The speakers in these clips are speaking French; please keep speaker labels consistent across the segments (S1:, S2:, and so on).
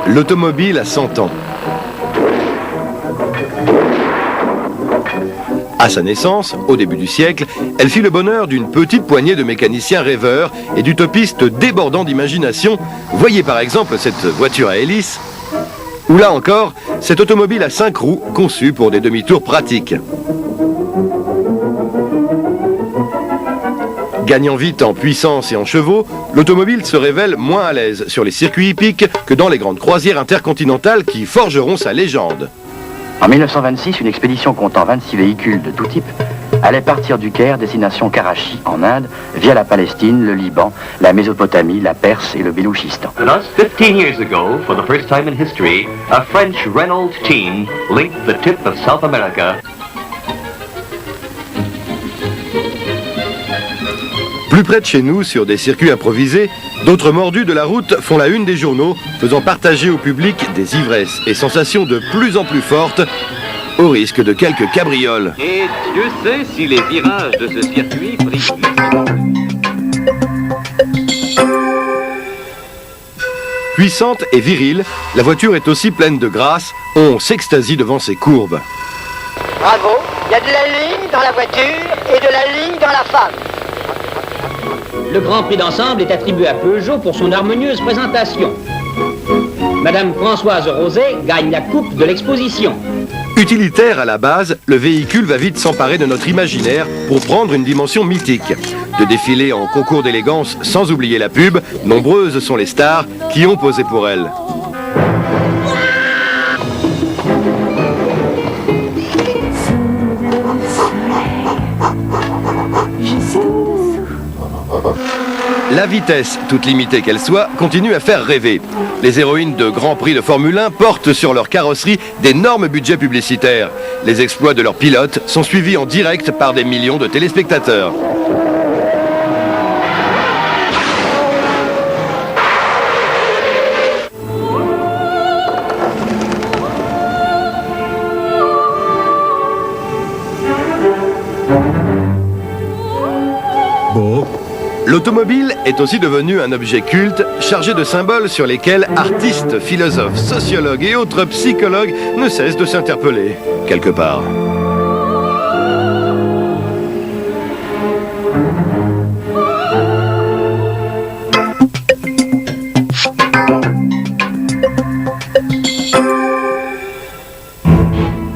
S1: L'automobile a 100 ans. À sa naissance, au début du siècle, elle fit le bonheur d'une petite poignée de mécaniciens rêveurs et d'utopistes débordants d'imagination. Voyez par exemple cette voiture à hélice, ou là encore, cette automobile à 5 roues conçue pour des demi-tours pratiques. Gagnant vite en puissance et en chevaux, l'automobile se révèle moins à l'aise sur les circuits hippiques que dans les grandes croisières intercontinentales qui forgeront sa légende.
S2: En 1926, une expédition comptant 26 véhicules de tout type allait partir du Caire, destination Karachi, en Inde, via la Palestine, le Liban, la Mésopotamie, la Perse et le Bélouchistan.
S3: Thus, 15 years ago, for the first time in history, a French Renault team linked the tip of South America.
S1: Plus près de chez nous, sur des circuits improvisés, d'autres mordus de la route font la une des journaux, faisant partager au public des ivresses et sensations de plus en plus fortes, au risque de quelques cabrioles.
S4: Et Dieu sait si les virages de ce circuit prient.
S1: Puissante et virile, la voiture est aussi pleine de grâce, on s'extasie devant ses courbes.
S5: Bravo, il y a de la ligne dans la voiture et de la ligne dans la femme.
S6: Le Grand Prix d'ensemble est attribué à Peugeot pour son harmonieuse présentation. Madame Françoise Roset gagne la coupe de l'exposition.
S1: Utilitaire à la base, le véhicule va vite s'emparer de notre imaginaire pour prendre une dimension mythique. De défiler en concours d'élégance sans oublier la pub, nombreuses sont les stars qui ont posé pour elle. La vitesse, toute limitée qu'elle soit, continue à faire rêver. Les héroïnes de Grand Prix de Formule 1 portent sur leur carrosserie d'énormes budgets publicitaires. Les exploits de leurs pilotes sont suivis en direct par des millions de téléspectateurs. L'automobile est aussi devenue un objet culte, chargé de symboles sur lesquels artistes, philosophes, sociologues et autres psychologues ne cessent de s'interpeller, quelque part.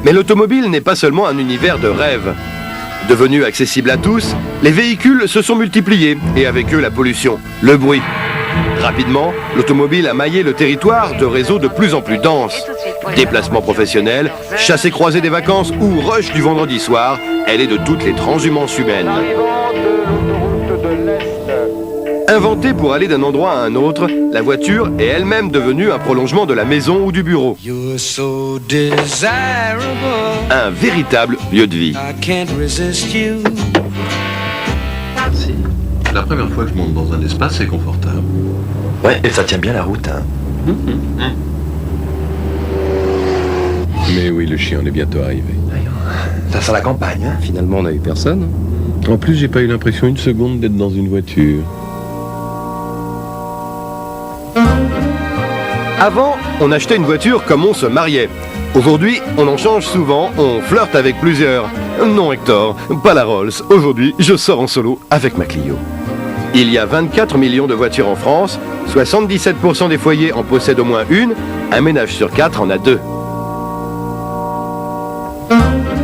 S1: Mais l'automobile n'est pas seulement un univers de rêve. Devenus accessibles à tous, les véhicules se sont multipliés et avec eux la pollution, le bruit. Rapidement, l'automobile a maillé le territoire de réseaux de plus en plus denses. Déplacements professionnels, chassés croisés des vacances ou rush du vendredi soir, elle est de toutes les transhumances humaines. Inventée pour aller d'un endroit à un autre, la voiture est elle-même devenue un prolongement de la maison ou du bureau. Un véritable lieu de vie.
S7: Merci. La première fois que je monte dans un espace, c'est confortable.
S8: Ouais, et ça tient bien la route, hein.
S9: Mais oui, le chien, on est bientôt arrivé.
S8: Ça sent la campagne, hein.
S9: Finalement, on n'a eu personne. En plus, j'ai pas eu l'impression une seconde d'être dans une voiture.
S1: Avant, on achetait une voiture comme on se mariait. Aujourd'hui, on en change souvent, on flirte avec plusieurs. Non Hector, pas la Rolls. Aujourd'hui, je sors en solo avec ma Clio. Il y a 24 millions de voitures en France, 77% des foyers en possèdent au moins une, un ménage sur 4 en a 2.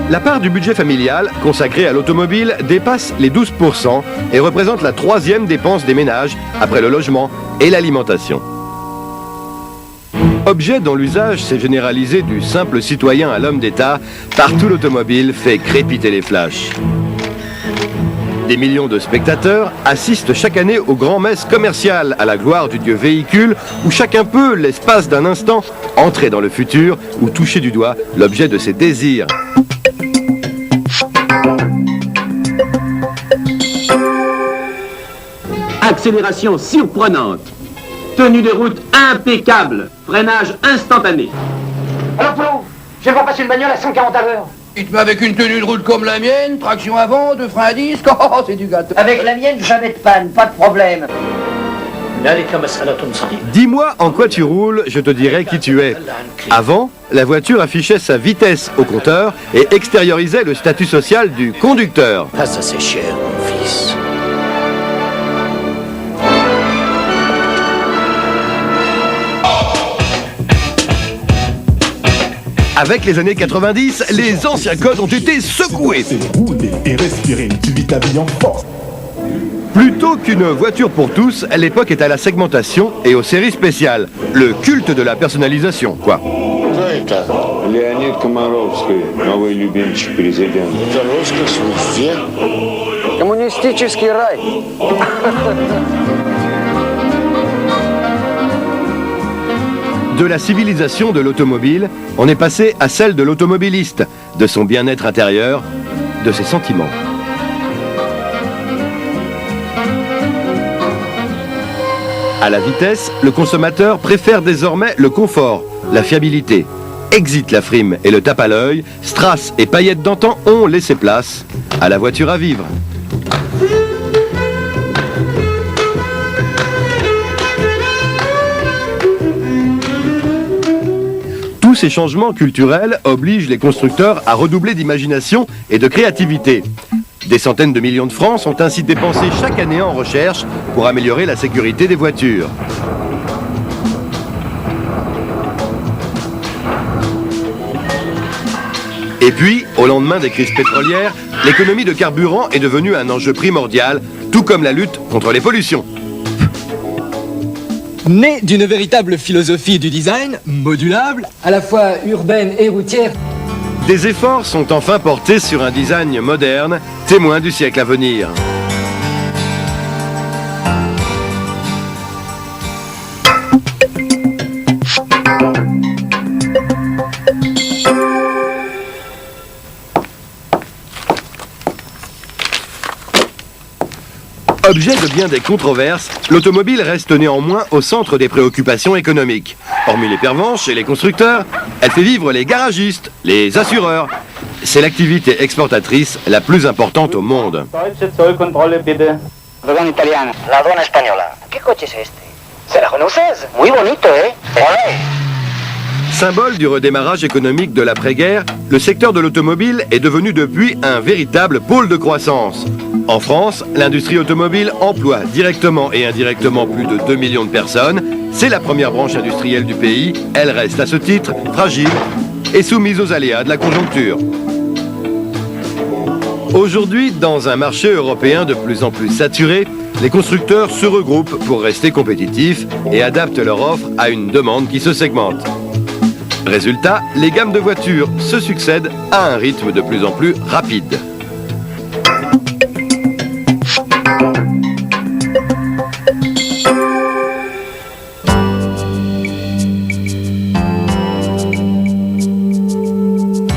S1: La part du budget familial consacrée à l'automobile dépasse les 12% et représente la 3e dépense des ménages après le logement et l'alimentation. Objet dont l'usage s'est généralisé du simple citoyen à l'homme d'État, partout l'automobile fait crépiter les flashs. Des millions de spectateurs assistent chaque année aux grands-messes commerciales à la gloire du dieu véhicule où chacun peut, l'espace d'un instant, entrer dans le futur ou toucher du doigt l'objet de ses désirs.
S10: Accélération surprenante. Tenue de route impeccable. Freinage instantané.
S5: Alors Polo, je vais voir passer une bagnole à 140 à l'heure.
S11: Et tu avec une tenue de route comme la mienne, traction avant, 2 freins à disque, oh, c'est du gâteau.
S5: Avec la mienne, jamais de panne, pas de problème.
S1: Dis-moi en quoi tu roules, je te dirai qui tu es. Avant, la voiture affichait sa vitesse au compteur et extériorisait le statut social du conducteur.
S12: Ah, ça c'est cher, mon fils.
S1: Avec les années 90, les anciens codes ont été secoués.
S13: Et respirer, tu vis ta vie en force.
S1: Plutôt qu'une voiture pour tous, l'époque est à la segmentation et aux séries spéciales. Le culte de la personnalisation, quoi.
S14: Leonid Komarovsky, новый любимчик президента.
S12: Это русский суфет. Коммунистический рай.
S1: De la civilisation de l'automobile, on est passé à celle de l'automobiliste, de son bien-être intérieur, de ses sentiments. À la vitesse, le consommateur préfère désormais le confort, la fiabilité. Exit la frime et le tape à l'œil, strass et paillettes d'antan ont laissé place à la voiture à vivre. Tous ces changements culturels obligent les constructeurs à redoubler d'imagination et de créativité. Des centaines de millions de francs sont ainsi dépensés chaque année en recherche pour améliorer la sécurité des voitures. Et puis, au lendemain des crises pétrolières, l'économie de carburant est devenue un enjeu primordial, tout comme la lutte contre les pollutions.
S15: Né d'une véritable philosophie du design, modulable, à la fois urbaine et routière.
S1: Des efforts sont enfin portés sur un design moderne, témoin du siècle à venir. Objet de bien des controverses, l'automobile reste néanmoins au centre des préoccupations économiques. Hormis les pervenches et les constructeurs, elle fait vivre les garagistes, les assureurs. C'est l'activité exportatrice la plus importante au monde.
S5: Perdón italiana. La dona española. ¿Qué coche es este? C'est la Renault 16. Muy bonito, ¿eh? Olé.
S1: Symbole du redémarrage économique de l'après-guerre, le secteur de l'automobile est devenu depuis un véritable pôle de croissance. En France, l'industrie automobile emploie directement et indirectement plus de 2 millions de personnes. C'est la première branche industrielle du pays. Elle reste à ce titre fragile et soumise aux aléas de la conjoncture. Aujourd'hui, dans un marché européen de plus en plus saturé, les constructeurs se regroupent pour rester compétitifs et adaptent leur offre à une demande qui se segmente. Résultat, les gammes de voitures se succèdent à un rythme de plus en plus rapide.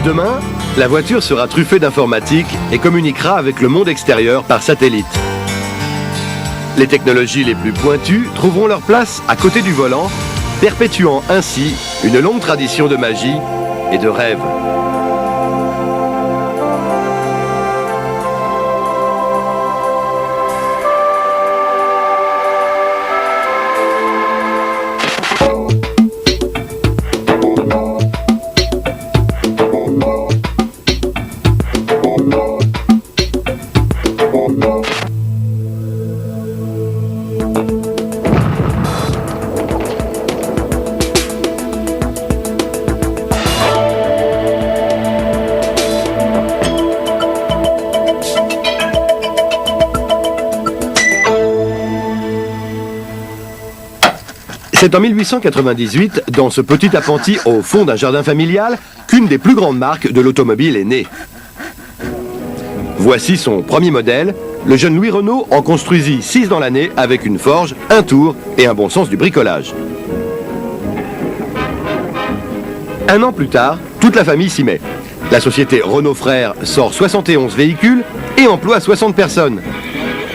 S1: Demain, la voiture sera truffée d'informatique et communiquera avec le monde extérieur par satellite. Les technologies les plus pointues trouveront leur place à côté du volant, perpétuant ainsi une longue tradition de magie et de rêve. C'est en 1898, dans ce petit appentis au fond d'un jardin familial, qu'une des plus grandes marques de l'automobile est née. Voici son premier modèle. Le jeune Louis Renault en construisit 6 dans l'année avec une forge, un tour et un bon sens du bricolage. Un an plus tard, toute la famille s'y met. La société Renault Frères sort 71 véhicules et emploie 60 personnes.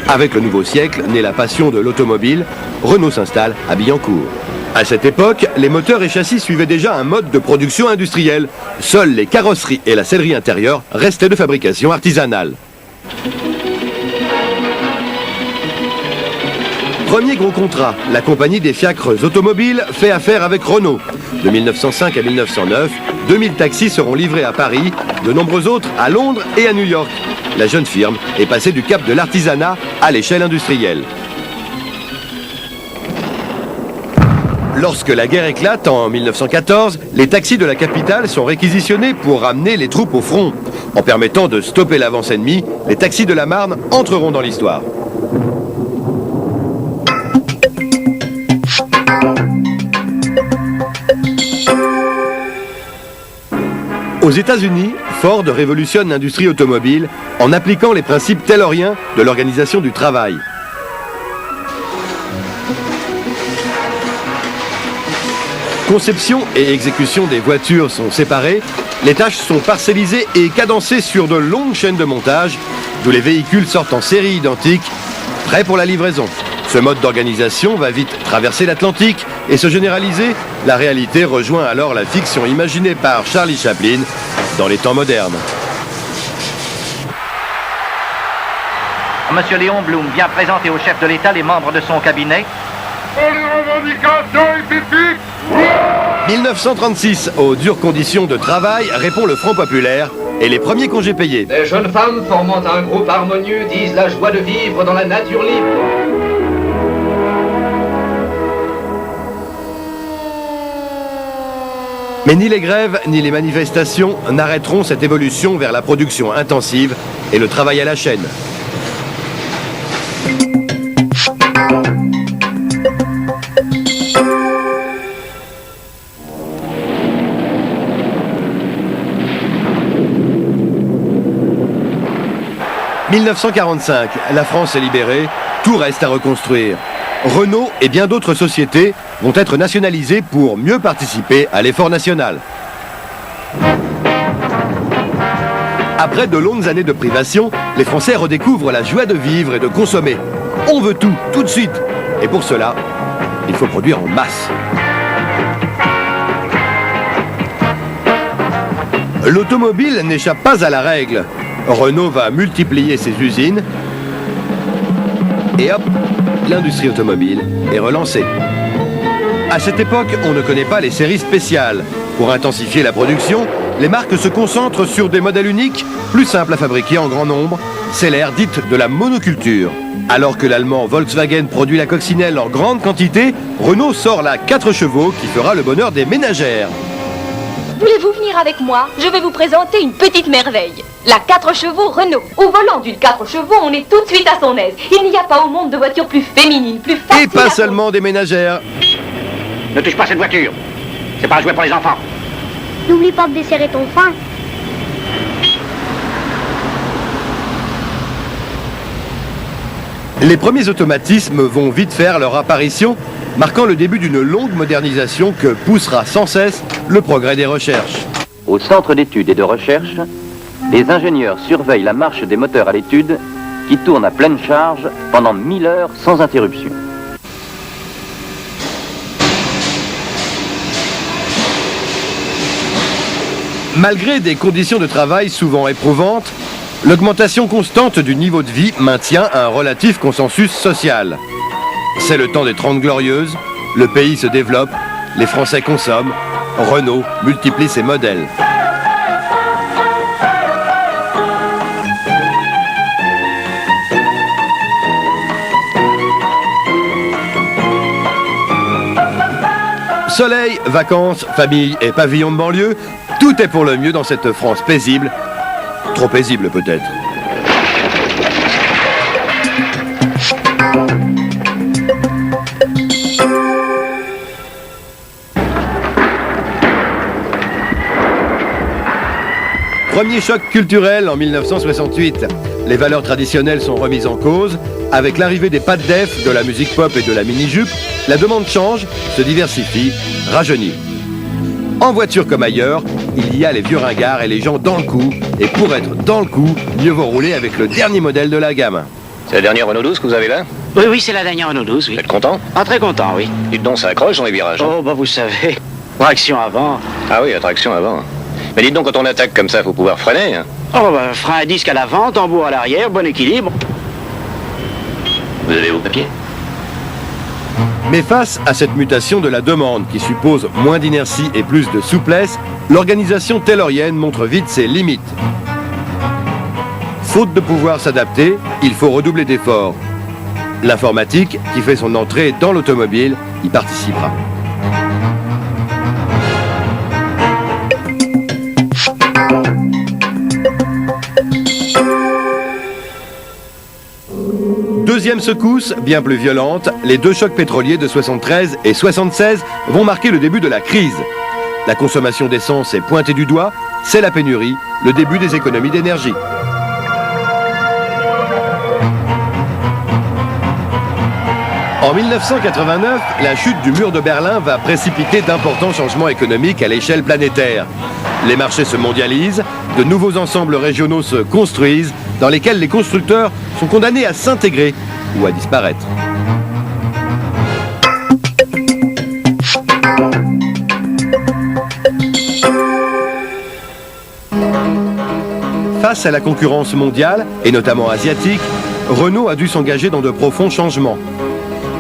S1: Avec le nouveau siècle, naît la passion de l'automobile. Renault s'installe à Billancourt. À cette époque, les moteurs et châssis suivaient déjà un mode de production industrielle. Seules les carrosseries et la sellerie intérieure restaient de fabrication artisanale. Premier gros contrat, la compagnie des fiacres automobiles fait affaire avec Renault. De 1905 à 1909, 2000 taxis seront livrés à Paris, de nombreux autres à Londres et à New York. La jeune firme est passée du cap de l'artisanat à l'échelle industrielle. Lorsque la guerre éclate en 1914, les taxis de la capitale sont réquisitionnés pour ramener les troupes au front. En permettant de stopper l'avance ennemie, les taxis de la Marne entreront dans l'histoire. Aux États-Unis, Ford révolutionne l'industrie automobile en appliquant les principes tayloriens de l'organisation du travail. Conception et exécution des voitures sont séparées, les tâches sont parcellisées et cadencées sur de longues chaînes de montage, d'où les véhicules sortent en séries identiques, prêts pour la livraison. Ce mode d'organisation va vite traverser l'Atlantique et se généraliser. La réalité rejoint alors la fiction imaginée par Charlie Chaplin dans les temps modernes.
S16: Monsieur Léon Blum vient présenter au chef de l'État les membres de son cabinet.
S17: Et les revendications épiques.
S1: 1936, aux dures conditions de travail, répond le Front populaire et les premiers congés payés.
S18: Les jeunes femmes formant un groupe harmonieux disent la joie de vivre dans la nature libre.
S1: Mais ni les grèves ni les manifestations n'arrêteront cette évolution vers la production intensive et le travail à la chaîne. « 1945, la France est libérée, tout reste à reconstruire. Renault et bien d'autres sociétés vont être nationalisées pour mieux participer à l'effort national. Après de longues années de privation, les Français redécouvrent la joie de vivre et de consommer. On veut tout de suite. Et pour cela, il faut produire en masse. L'automobile n'échappe pas à la règle. Renault va multiplier ses usines et hop, l'industrie automobile est relancée. À cette époque, on ne connaît pas les séries spéciales. Pour intensifier la production, les marques se concentrent sur des modèles uniques, plus simples à fabriquer en grand nombre. C'est l'ère dite de la monoculture. Alors que l'allemand Volkswagen produit la coccinelle en grande quantité, Renault sort la 4 chevaux qui fera le bonheur des ménagères.
S19: Voulez-vous venir avec moi? Je vais vous présenter une petite merveille. La 4 chevaux Renault. Au volant d'une 4 chevaux, on est tout de suite à son aise. Il n'y a pas au monde de voiture plus féminine, plus facile.
S1: Et pas seulement des ménagères.
S5: Ne touche pas cette voiture. C'est pas un jouet pour les enfants.
S20: N'oublie pas de desserrer ton frein.
S1: Les premiers automatismes vont vite faire leur apparition, marquant le début d'une longue modernisation que poussera sans cesse le progrès des recherches.
S2: Au centre d'études et de recherche, les ingénieurs surveillent la marche des moteurs à l'étude qui tournent à pleine charge pendant 1000 heures sans interruption.
S1: Malgré des conditions de travail souvent éprouvantes, l'augmentation constante du niveau de vie maintient un relatif consensus social. C'est le temps des 30 Glorieuses, le pays se développe, les Français consomment, Renault multiplie ses modèles. Soleil, vacances, famille et pavillon de banlieue, tout est pour le mieux dans cette France paisible. Trop paisible peut-être. Premier choc culturel en 1968. Les valeurs traditionnelles sont remises en cause. Avec l'arrivée des pattes def, de la musique pop et de la mini-jupe, la demande change, se diversifie, rajeunit. En voiture comme ailleurs, il y a les vieux ringards et les gens dans le coup. Et pour être dans le coup, mieux vaut rouler avec le dernier modèle de la gamme.
S21: C'est la dernière Renault 12 que vous avez là?
S5: Oui, c'est la dernière Renault 12, oui.
S21: Vous êtes content?
S5: Ah, très content, oui.
S21: Dites donc, ça accroche dans les virages.
S5: Oh, bah vous savez, traction avant.
S21: Ah oui, la traction avant. Mais dites donc, quand on attaque comme ça, faut pouvoir freiner. Hein.
S5: Oh, bah frein à disque à l'avant, tambour à l'arrière, bon équilibre.
S21: Vous avez vos papiers?
S1: Mais face à cette mutation de la demande qui suppose moins d'inertie et plus de souplesse, l'organisation taylorienne montre vite ses limites. Faute de pouvoir s'adapter, il faut redoubler d'efforts. L'informatique, qui fait son entrée dans l'automobile, y participera. Deuxième secousse, bien plus violente, les deux chocs pétroliers de 73 et 76 vont marquer le début de la crise. La consommation d'essence est pointée du doigt, c'est la pénurie, le début des économies d'énergie. En 1989, la chute du mur de Berlin va précipiter d'importants changements économiques à l'échelle planétaire. Les marchés se mondialisent, de nouveaux ensembles régionaux se construisent, dans lesquels les constructeurs sont condamnés à s'intégrer ou à disparaître. Face à la concurrence mondiale, et notamment asiatique, Renault a dû s'engager dans de profonds changements.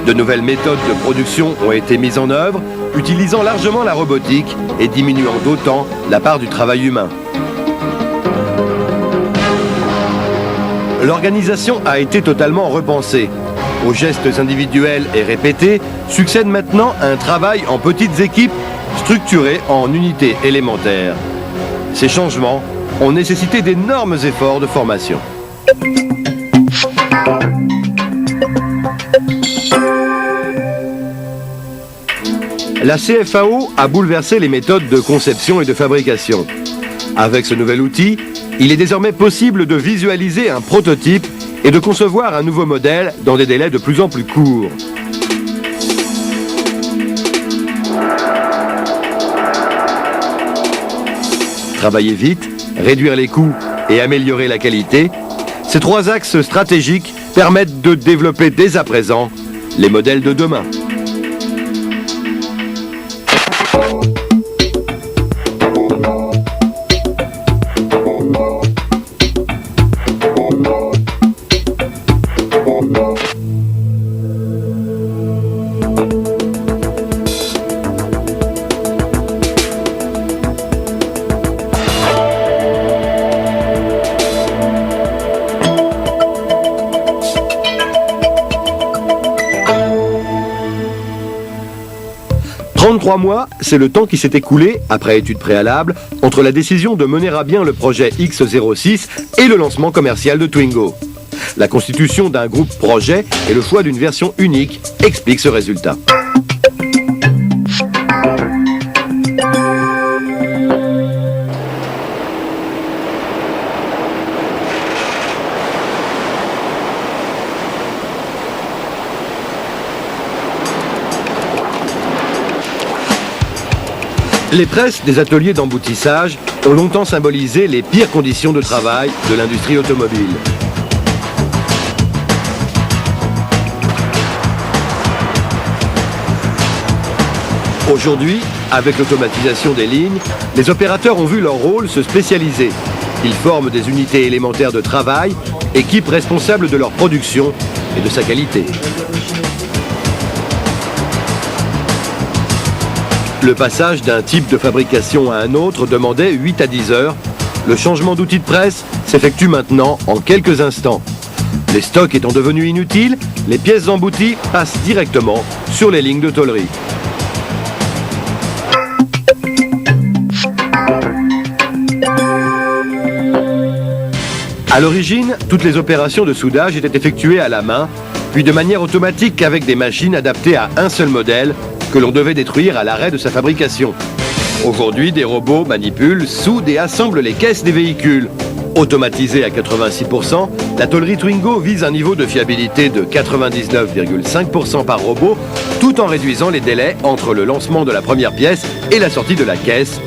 S1: De nouvelles méthodes de production ont été mises en œuvre, utilisant largement la robotique et diminuant d'autant la part du travail humain. L'organisation a été totalement repensée. Aux gestes individuels et répétés succède maintenant un travail en petites équipes structurées en unités élémentaires. Ces changements ont nécessité d'énormes efforts de formation. La CFAO a bouleversé les méthodes de conception et de fabrication. Avec ce nouvel outil, il est désormais possible de visualiser un prototype et de concevoir un nouveau modèle dans des délais de plus en plus courts. Travailler vite, réduire les coûts et améliorer la qualité, ces trois axes stratégiques permettent de développer dès à présent les modèles de demain. « 3 mois, c'est le temps qui s'est écoulé, après étude préalable, entre la décision de mener à bien le projet X06 et le lancement commercial de Twingo. La constitution d'un groupe projet et le choix d'une version unique expliquent ce résultat. Les presses des ateliers d'emboutissage ont longtemps symbolisé les pires conditions de travail de l'industrie automobile. Aujourd'hui, avec l'automatisation des lignes, les opérateurs ont vu leur rôle se spécialiser. Ils forment des unités élémentaires de travail, équipes responsables de leur production et de sa qualité. Le passage d'un type de fabrication à un autre demandait 8 à 10 heures. Le changement d'outil de presse s'effectue maintenant en quelques instants. Les stocks étant devenus inutiles, les pièces embouties passent directement sur les lignes de tôlerie. À l'origine, toutes les opérations de soudage étaient effectuées à la main, puis de manière automatique avec des machines adaptées à un seul modèle, que l'on devait détruire à l'arrêt de sa fabrication. Aujourd'hui, des robots manipulent, soudent et assemblent les caisses des véhicules. Automatisée à 86%, la tôlerie Twingo vise un niveau de fiabilité de 99,5% par robot, tout en réduisant les délais entre le lancement de la première pièce et la sortie de la caisse.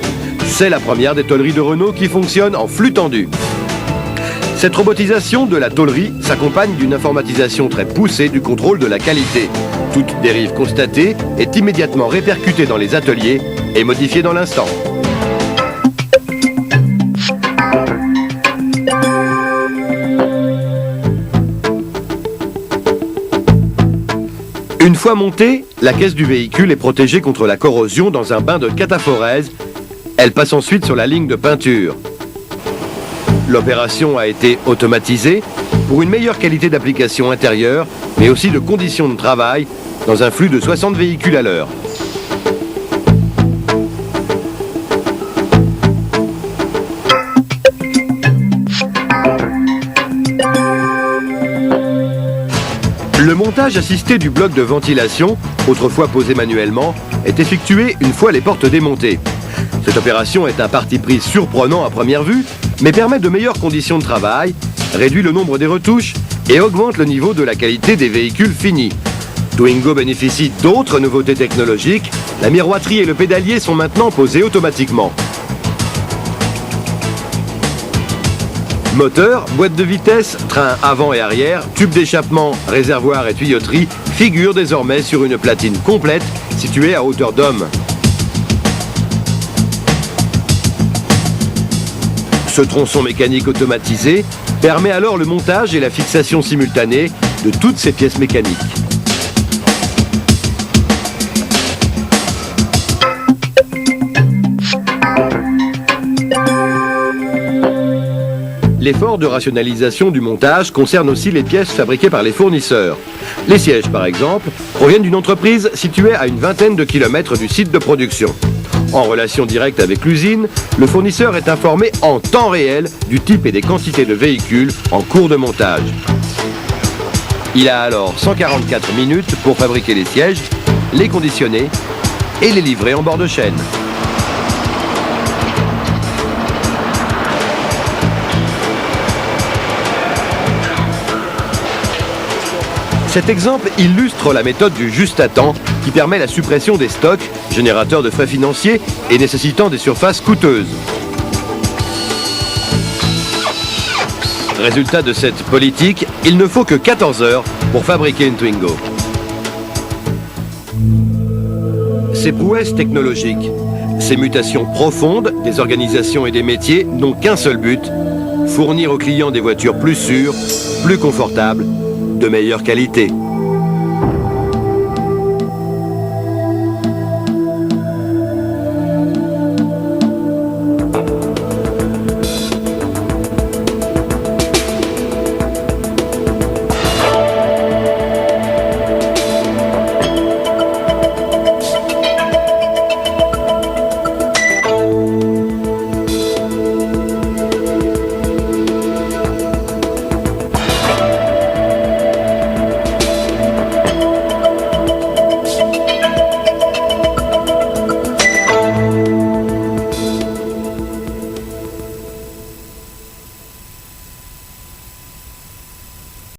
S1: C'est la première des tôleries de Renault qui fonctionne en flux tendu. Cette robotisation de la tôlerie s'accompagne d'une informatisation très poussée du contrôle de la qualité. Toute dérive constatée est immédiatement répercutée dans les ateliers et modifiée dans l'instant. Une fois montée, la caisse du véhicule est protégée contre la corrosion dans un bain de cataphorèse. Elle passe ensuite sur la ligne de peinture. L'opération a été automatisée pour une meilleure qualité d'application intérieure, mais aussi de conditions de travail dans un flux de 60 véhicules à l'heure. Le montage assisté du bloc de ventilation, autrefois posé manuellement, est effectué une fois les portes démontées. Cette opération est un parti pris surprenant à première vue, mais permet de meilleures conditions de travail, réduit le nombre des retouches et augmente le niveau de la qualité des véhicules finis. Twingo bénéficie d'autres nouveautés technologiques. La miroiterie et le pédalier sont maintenant posés automatiquement. Moteur, boîte de vitesse, train avant et arrière, tube d'échappement, réservoir et tuyauterie figurent désormais sur une platine complète située à hauteur d'homme. Ce tronçon mécanique automatisé permet alors le montage et la fixation simultanée de toutes ces pièces mécaniques. L'effort de rationalisation du montage concerne aussi les pièces fabriquées par les fournisseurs. Les sièges, par exemple, proviennent d'une entreprise située à une vingtaine de kilomètres du site de production. En relation directe avec l'usine, le fournisseur est informé en temps réel du type et des quantités de véhicules en cours de montage. Il a alors 144 minutes pour fabriquer les sièges, les conditionner et les livrer en bord de chaîne. Cet exemple illustre la méthode du juste à temps qui permet la suppression des stocks, générateur de frais financiers et nécessitant des surfaces coûteuses. Résultat de cette politique, il ne faut que 14 heures pour fabriquer une Twingo. Ces prouesses technologiques, ces mutations profondes des organisations et des métiers n'ont qu'un seul but, fournir aux clients des voitures plus sûres, plus confortables, de meilleure qualité.